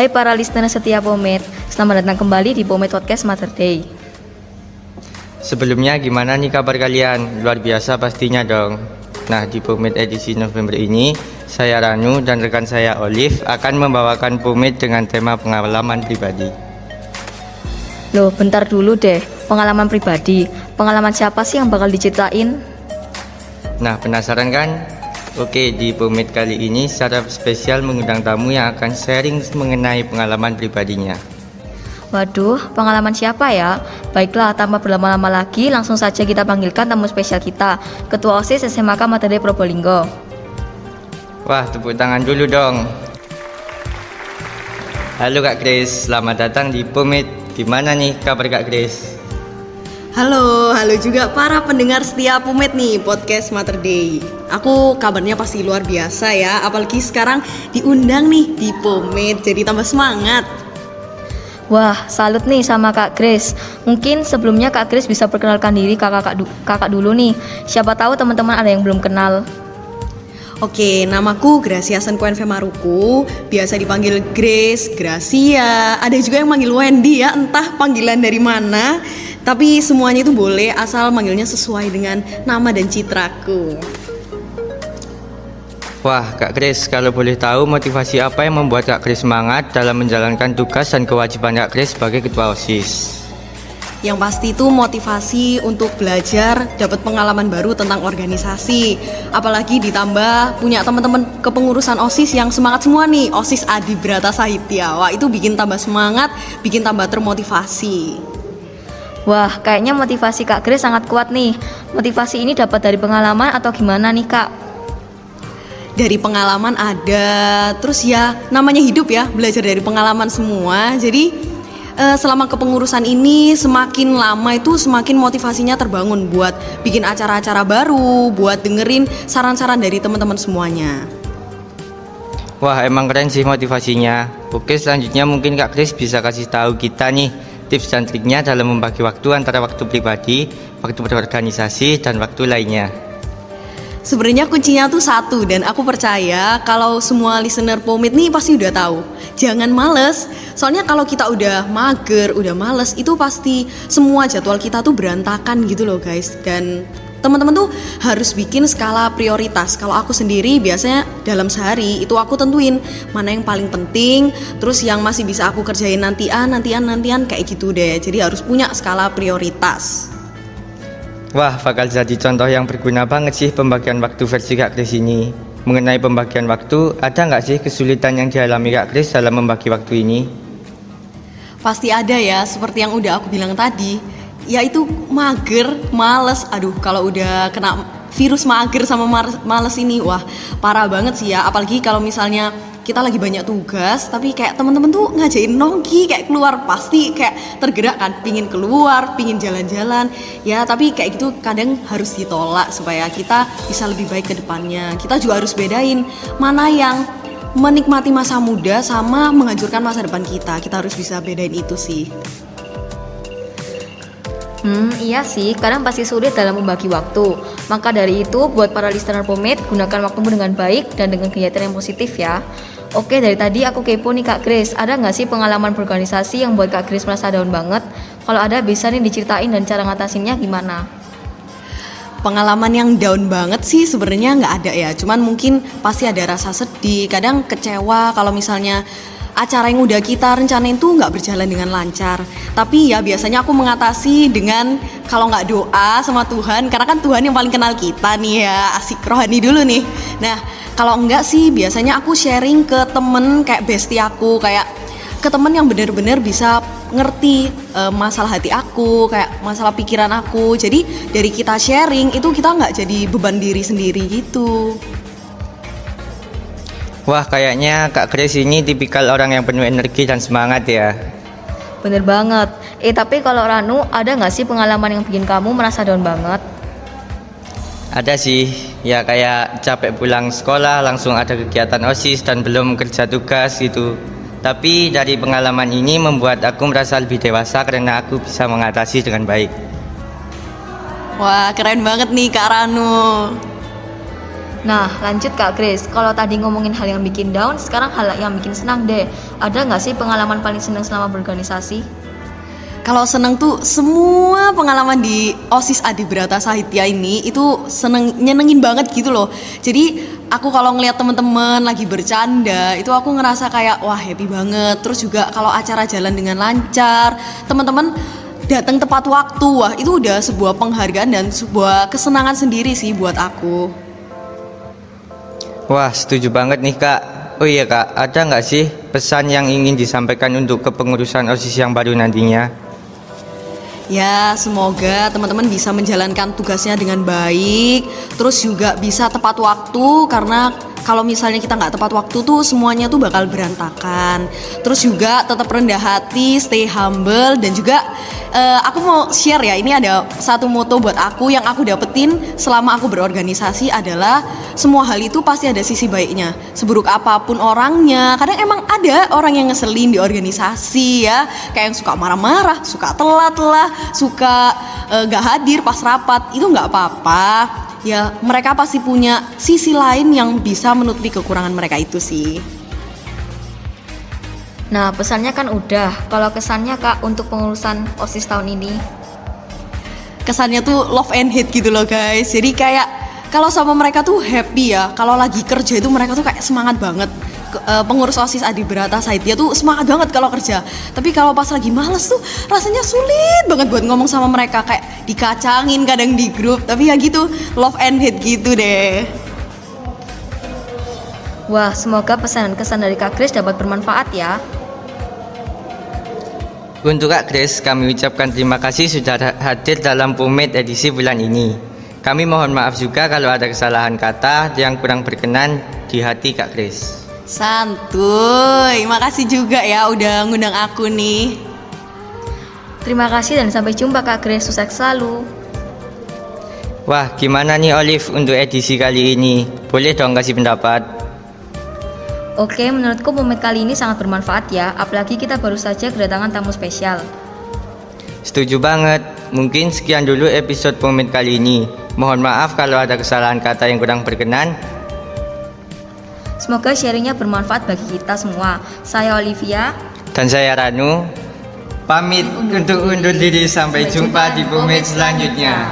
Hai para listener setia Pomade, selamat datang kembali di Pomade Podcast Mother Day. Sebelumnya gimana nih kabar kalian? Luar biasa pastinya dong. Nah, di Pomade edisi November ini, saya Ranu dan rekan saya Olive akan membawakan Pomade dengan tema pengalaman pribadi. Loh, bentar dulu deh, pengalaman pribadi. Pengalaman siapa sih yang bakal diceritain? Nah, penasaran kan? Oke, di Pomade kali ini secara spesial mengundang tamu yang akan sharing mengenai pengalaman pribadinya. Waduh, pengalaman siapa ya? Baiklah, tanpa berlama-lama lagi, langsung saja kita panggilkan tamu spesial kita, Ketua OSIS SMAK Mother Day Probolinggo. Wah, tepuk tangan dulu dong. Halo Kak Grace, selamat datang di Pomade. Gimana nih kabar Kak Grace? Halo juga para pendengar setia Pomade nih, podcast Mother Day. Aku kabarnya pasti luar biasa ya, apalagi sekarang diundang nih di Pomade, jadi tambah semangat. Wah, salut nih sama Kak Grace. Mungkin sebelumnya Kak Grace bisa perkenalkan diri kakak dulu nih. Siapa tahu teman-teman ada yang belum kenal. Oke, namaku Gracia Senkuenve Maruku, biasa dipanggil Grace, Gracia, ada juga yang manggil Wendy ya, entah panggilan dari mana. Tapi semuanya itu boleh asal manggilnya sesuai dengan nama dan citraku. Wah, Kak Grace, kalau boleh tahu motivasi apa yang membuat Kak Grace semangat dalam menjalankan tugas dan kewajiban Kak Grace sebagai Ketua OSIS? Yang pasti itu motivasi untuk belajar, dapat pengalaman baru tentang organisasi. Apalagi ditambah punya teman-teman kepengurusan OSIS yang semangat semua nih, OSIS Adibrata Sahitya. Wah, itu bikin tambah semangat, bikin tambah termotivasi. Wah, kayaknya motivasi Kak Grace sangat kuat nih. Motivasi ini dapat dari pengalaman atau gimana nih Kak? Dari pengalaman ada, terus ya namanya hidup ya, belajar dari pengalaman semua. Jadi selama kepengurusan ini semakin lama itu semakin motivasinya terbangun buat bikin acara-acara baru, buat dengerin saran-saran dari teman-teman semuanya. Wah, emang keren sih motivasinya. Oke, selanjutnya mungkin Kak Grace bisa kasih tahu kita nih tips dan triknya dalam membagi waktu antara waktu pribadi, waktu berorganisasi, dan waktu lainnya. Sebenarnya kuncinya tuh satu, dan aku percaya kalau semua listener Pomade nih pasti udah tahu. Jangan males, soalnya kalau kita udah mager, udah males, itu pasti semua jadwal kita tuh berantakan gitu loh guys. Dan teman-teman tuh harus bikin skala prioritas. Kalau aku sendiri biasanya dalam sehari itu aku tentuin mana yang paling penting, terus yang masih bisa aku kerjain nantian kayak gitu deh. Jadi harus punya skala prioritas. Wah, bakal jadi contoh yang berguna banget sih pembagian waktu versi Kak Grace ini. Mengenai pembagian waktu, ada nggak sih kesulitan yang dialami Kak Grace dalam membagi waktu ini? Pasti ada ya, seperti yang udah aku bilang tadi, yaitu mager, males. Aduh, kalau udah kena virus mager sama males ini, wah parah banget sih ya. Apalagi kalau misalnya kita lagi banyak tugas, tapi kayak temen-temen tuh ngajain nongki, kayak keluar, pasti kayak tergerak kan, pingin keluar, pingin jalan-jalan. Ya tapi kayak gitu kadang harus ditolak supaya kita bisa lebih baik ke depannya. Kita juga harus bedain mana yang menikmati masa muda sama menghancurkan masa depan kita. Kita harus bisa bedain itu sih. Iya sih, kadang pasti sulit dalam membagi waktu. Maka dari itu, buat para listener Pomade, gunakan waktumu dengan baik dan dengan kegiatan yang positif ya. Oke, dari tadi aku kepo nih Kak Grace, ada nggak sih pengalaman berorganisasi yang buat Kak Grace merasa down banget? Kalau ada, bisa nih diceritain dan cara ngatasinnya gimana? Pengalaman yang down banget sih sebenarnya nggak ada ya. Cuman mungkin pasti ada rasa sedih, kadang kecewa kalau misalnya acara yang udah kita rencanain tuh nggak berjalan dengan lancar. Tapi ya biasanya aku mengatasi dengan kalau nggak doa sama Tuhan, karena kan Tuhan yang paling kenal kita nih ya, asik rohani dulu nih. Nah kalau enggak sih biasanya aku sharing ke temen kayak bestie aku, kayak ke temen yang bener-bener bisa ngerti masalah hati aku, kayak masalah pikiran aku. Jadi dari kita sharing itu kita nggak jadi beban diri sendiri gitu. Wah, kayaknya Kak Grace ini tipikal orang yang penuh energi dan semangat ya. Bener banget. Tapi kalau Ranu, ada nggak sih pengalaman yang bikin kamu merasa down banget? Ada sih, ya kayak capek pulang sekolah langsung ada kegiatan OSIS dan belum kerja tugas gitu. Tapi dari pengalaman ini membuat aku merasa lebih dewasa karena aku bisa mengatasi dengan baik. Wah keren banget nih Kak Ranu. Nah, lanjut Kak Grace. Kalau tadi ngomongin hal yang bikin down, sekarang hal yang bikin senang deh. Ada nggak sih pengalaman paling senang selama berorganisasi? Kalau seneng tuh semua pengalaman di OSIS Adibrata Sahitya ini itu nyenengin banget gitu loh. Jadi aku kalau ngeliat teman-teman lagi bercanda itu aku ngerasa kayak wah happy banget. Terus juga kalau acara jalan dengan lancar, teman-teman datang tepat waktu, wah itu udah sebuah penghargaan dan sebuah kesenangan sendiri sih buat aku. Wah, setuju banget nih Kak. Oh iya Kak, ada nggak sih pesan yang ingin disampaikan untuk kepengurusan OSIS yang baru nantinya? Ya, semoga teman-teman bisa menjalankan tugasnya dengan baik, terus juga bisa tepat waktu karena kalau misalnya kita nggak tepat waktu tuh semuanya tuh bakal berantakan. Terus juga tetap rendah hati, stay humble dan juga aku mau share ya, ini ada satu moto buat aku yang aku dapetin selama aku berorganisasi adalah semua hal itu pasti ada sisi baiknya. Seburuk apapun orangnya, kadang emang ada orang yang ngeselin di organisasi ya, kayak yang suka marah-marah, suka telat lah, suka gak hadir pas rapat, itu nggak apa-apa. Ya mereka pasti punya sisi lain yang bisa menutupi kekurangan mereka itu sih. Nah, pesannya kan udah. Kalau kesannya Kak untuk pengurusan OSIS tahun ini? Kesannya tuh love and hate gitu loh guys. Jadi kayak kalau sama mereka tuh happy ya. Kalau lagi kerja itu mereka tuh kayak semangat banget. Pengurus OSIS Adibrata Sahitya tuh semangat banget kalau kerja. Tapi kalau pas lagi males tuh rasanya sulit banget buat ngomong sama mereka, kayak dikacangin kadang di grup. Tapi ya gitu, love and hate gitu deh. Wah, semoga pesan dan kesan dari Kak Grace dapat bermanfaat ya. Untuk Kak Grace, kami ucapkan terima kasih sudah hadir dalam POMED edisi bulan ini. Kami mohon maaf juga kalau ada kesalahan kata yang kurang berkenan di hati Kak Grace. Santuy, makasih juga ya udah ngundang aku nih. Terima kasih dan sampai jumpa Kak Grace, sukses selalu. Wah, gimana nih Olive untuk edisi kali ini? Boleh dong kasih pendapat? Oke, menurutku POMED kali ini sangat bermanfaat ya, apalagi kita baru saja kedatangan tamu spesial. Setuju banget. Mungkin sekian dulu episode POMED kali ini. Mohon maaf kalau ada kesalahan kata yang kurang berkenan. Semoga sharingnya bermanfaat bagi kita semua. Saya Olivia. Dan saya Ranu. Pamit untuk undur diri. Sampai jumpa di POMED selanjutnya.